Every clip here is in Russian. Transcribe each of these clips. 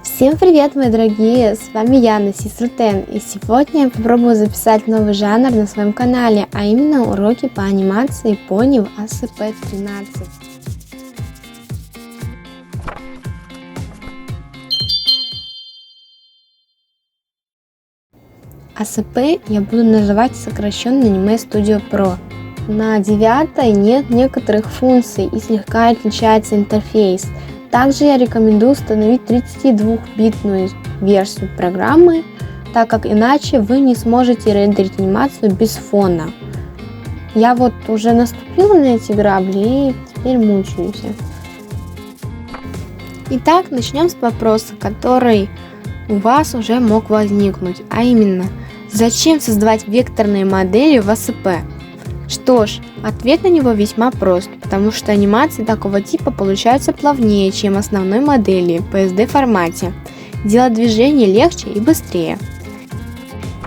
Всем привет, мои дорогие! С вами Яна Сисрутен, и сегодня я попробую записать новый жанр на своем канале, а именно уроки по анимации пони в ASP.13. ASP я буду называть сокращенно Anime Studio Pro. На 9 нет некоторых функций и слегка отличается интерфейс. Также я рекомендую установить 32-битную версию программы, так как иначе вы не сможете рендерить анимацию без фона. Я вот уже наступила на эти грабли и теперь мучаюсь. Итак, начнем с вопроса, который у вас уже мог возникнуть, а именно, зачем создавать векторные модели в ASP? Что ж, ответ на него весьма прост, потому что анимации такого типа получаются плавнее, чем основной модели в PSD формате. Делать движение легче и быстрее.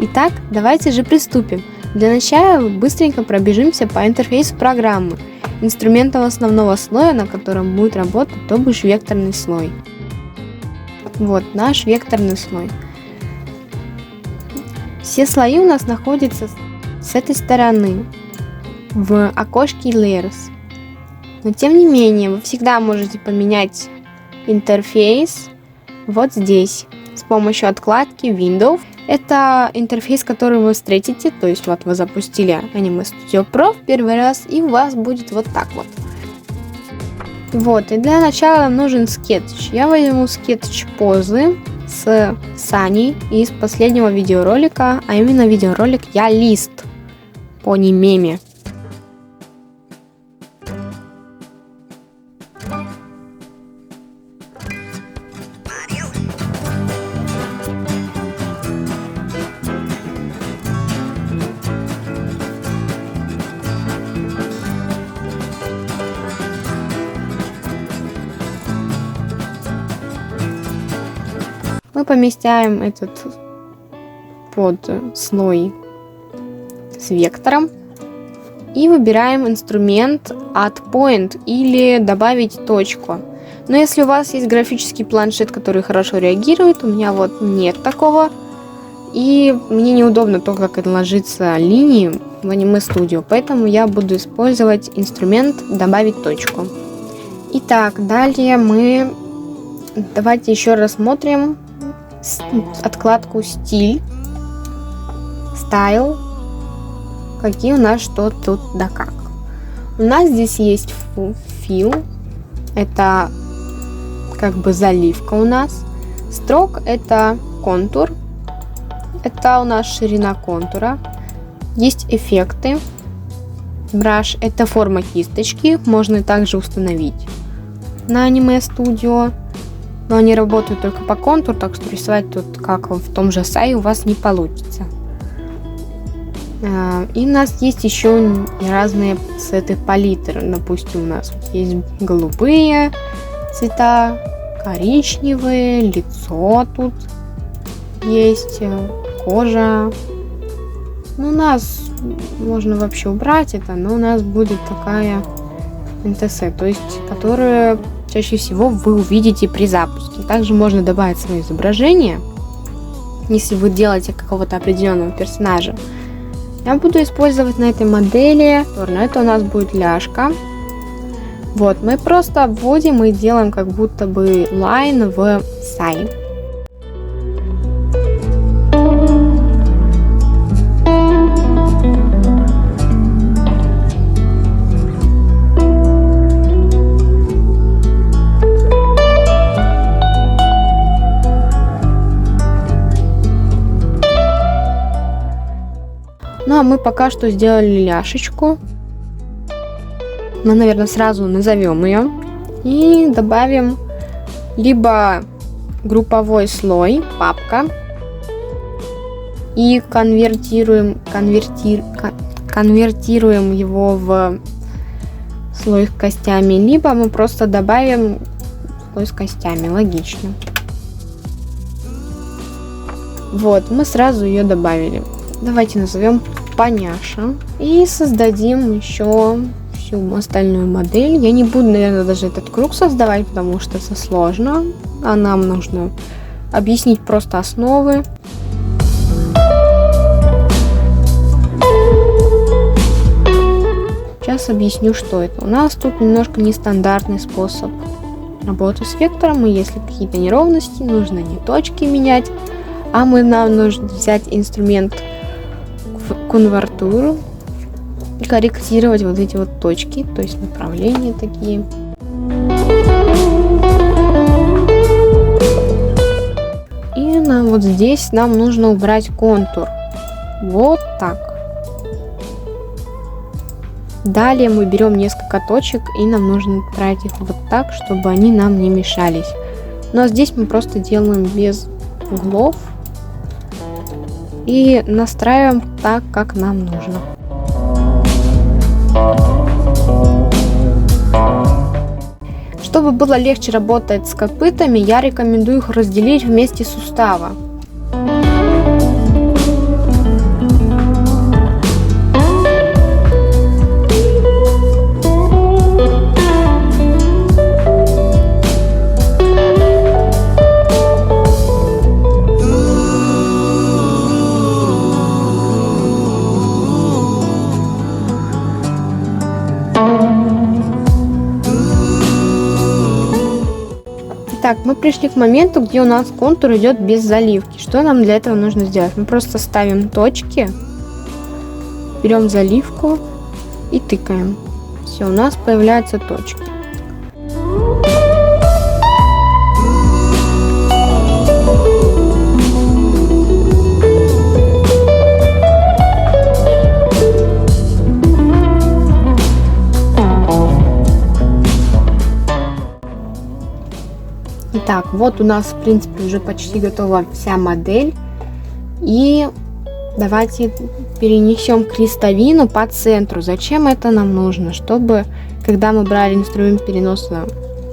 Итак, давайте же приступим. Для начала быстренько пробежимся по интерфейсу программы. Инструментом основного слоя, на котором будет работать, то бишь векторный слой. Вот наш векторный слой. Все слои у нас находятся с этой стороны, в окошке Layers. Но тем не менее, вы всегда можете поменять интерфейс вот здесь с помощью откладки Windows. Это интерфейс, который вы встретите, то есть вот вы запустили Anime Studio Pro в первый раз, и у вас будет вот так вот. Вот, и для начала нам нужен скетч. Я возьму скетч позы с Саней из последнего видеоролика, а именно видеоролик «Я лист» по меме. Мы поместаем этот под слой с вектором и выбираем инструмент Add Point или добавить точку. Но если у вас есть графический планшет, который хорошо реагирует, у меня вот нет такого, и мне неудобно то, как это ложится линии в Anime Studio, поэтому я буду использовать инструмент добавить точку. Итак, далее давайте еще рассмотрим откладку стиль, стайл, какие у нас что тут да как. У нас здесь есть fill, это как бы заливка у нас, строк это контур, это у нас ширина контура, есть эффекты, brush это форма кисточки, можно также установить на Anime Studio. Но они работают только по контуру, так что рисовать тут, как в том же Сай, у вас не получится. И у нас есть еще разные цветы палитры. Допустим, у нас есть голубые цвета, коричневые, лицо тут есть, кожа. Ну, у нас можно вообще убрать это, но у нас будет такая NTC, то есть, которая чаще всего вы увидите при запуске. Также можно добавить свое изображение, если вы делаете какого-то определенного персонажа. Я буду использовать на этой модели, это у нас будет ляжка. Вот, мы просто обводим и делаем как будто бы лайн в Сай. Ну а мы пока что сделали ляшечку. Мы, наверное, сразу назовем ее и добавим либо групповой слой, папка, и конвертируем его в слой с костями, либо мы просто добавим слой с костями, логично. Вот, мы сразу ее добавили. Давайте назовем Поняша и создадим еще всю остальную модель. Я не буду, наверное, даже этот круг создавать, потому что это сложно, а нам нужно объяснить просто основы. Сейчас объясню, что это. У нас тут немножко нестандартный способ работы с вектором, и если какие-то неровности, нужно не точки менять, а нам нужно взять инструмент конвертуру и корректировать вот эти вот точки, то есть направления такие. И вот здесь нам нужно убрать контур. Вот так. Далее мы берем несколько точек, и нам нужно отправить их вот так, чтобы они нам не мешались. Но здесь мы просто делаем без углов и настраиваем так, как нам нужно. Чтобы было легче работать с копытами, я рекомендую их разделить вместе сустава. Так, мы пришли к моменту, где у нас контур идет без заливки. Что нам для этого нужно сделать? Мы просто ставим точки, берем заливку и тыкаем. Все, у нас появляются точки. Итак, вот у нас в принципе уже почти готова вся модель. И давайте перенесем крестовину по центру. Зачем это нам нужно? Чтобы, когда мы брали инструмент переноса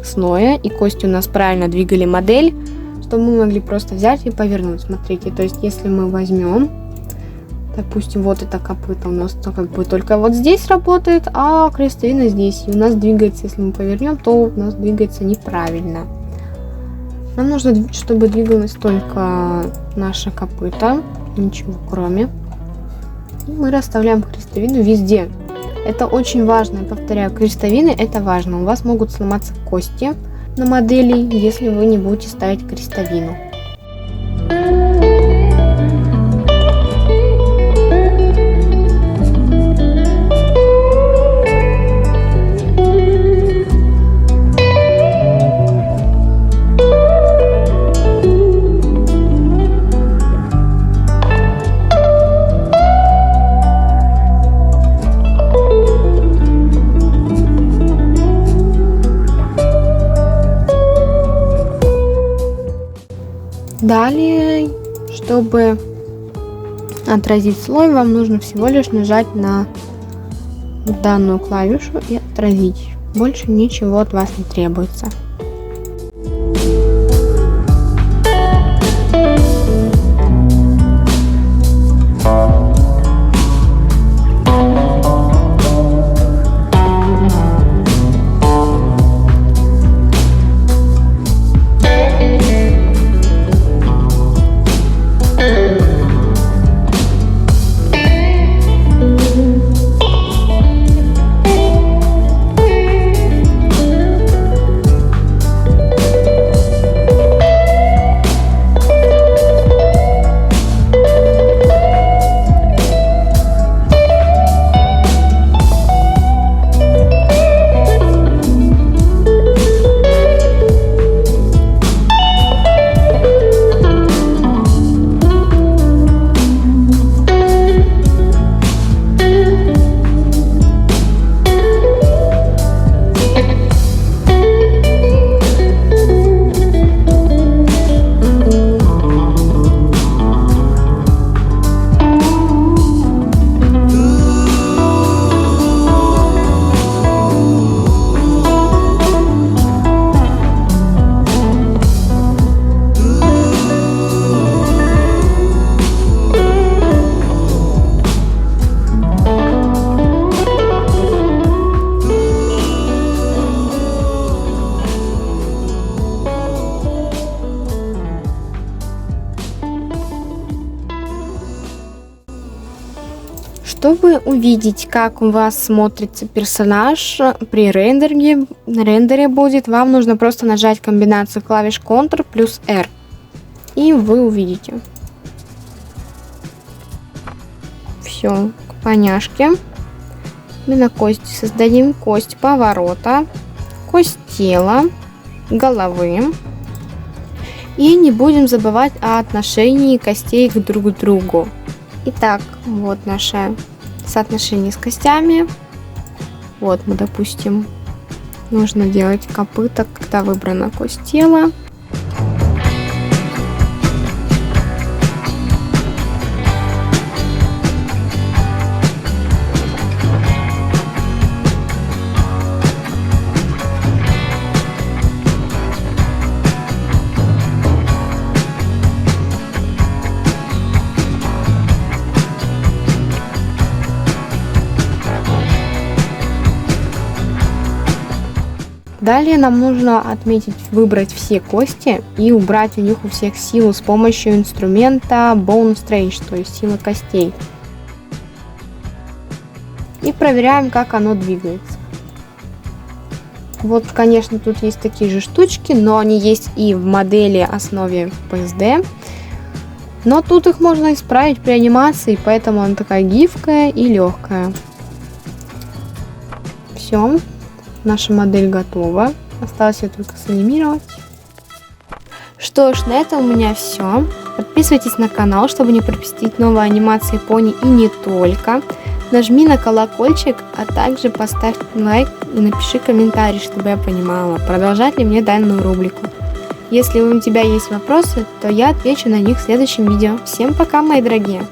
слоя и кости у нас правильно двигали модель, чтобы мы могли просто взять и повернуть. Смотрите, то есть если мы возьмем, допустим, вот это копыто у нас как бы только вот здесь работает, а крестовина здесь. И у нас двигается, если мы повернем, то у нас двигается неправильно. Нам нужно, чтобы двигалось только наше копыто, ничего кроме. И мы расставляем крестовину везде. Это очень важно, я повторяю, крестовины это важно. У вас могут сломаться кости на модели, если вы не будете ставить крестовину. Далее, чтобы отразить слой, вам нужно всего лишь нажать на данную клавишу и отразить. Больше ничего от вас не требуется. Чтобы увидеть, как у вас смотрится персонаж при рендере будет, вам нужно просто нажать комбинацию клавиш Ctrl плюс R. И вы увидите. Все, к поняшке. Мы на кости создадим кость поворота, кость тела, головы. И не будем забывать о отношении костей друг к другу. Итак, вот наше соотношение с костями. Вот мы, допустим, нужно делать копыта, когда выбрана кость тела. Далее нам нужно выбрать все кости и убрать у них у всех силу с помощью инструмента Bone Stretch, то есть сила костей. И проверяем, как оно двигается. Вот, конечно, тут есть такие же штучки, но они есть и в модели основе PSD. Но тут их можно исправить при анимации, поэтому она такая гибкая и легкая. Все. Наша модель готова. Осталось ее только санимировать. Что ж, на этом у меня все. Подписывайтесь на канал, чтобы не пропустить новые анимации пони и не только. Нажми на колокольчик, а также поставь лайк и напиши комментарий, чтобы я понимала, продолжать ли мне данную рубрику. Если у тебя есть вопросы, то я отвечу на них в следующем видео. Всем пока, мои дорогие!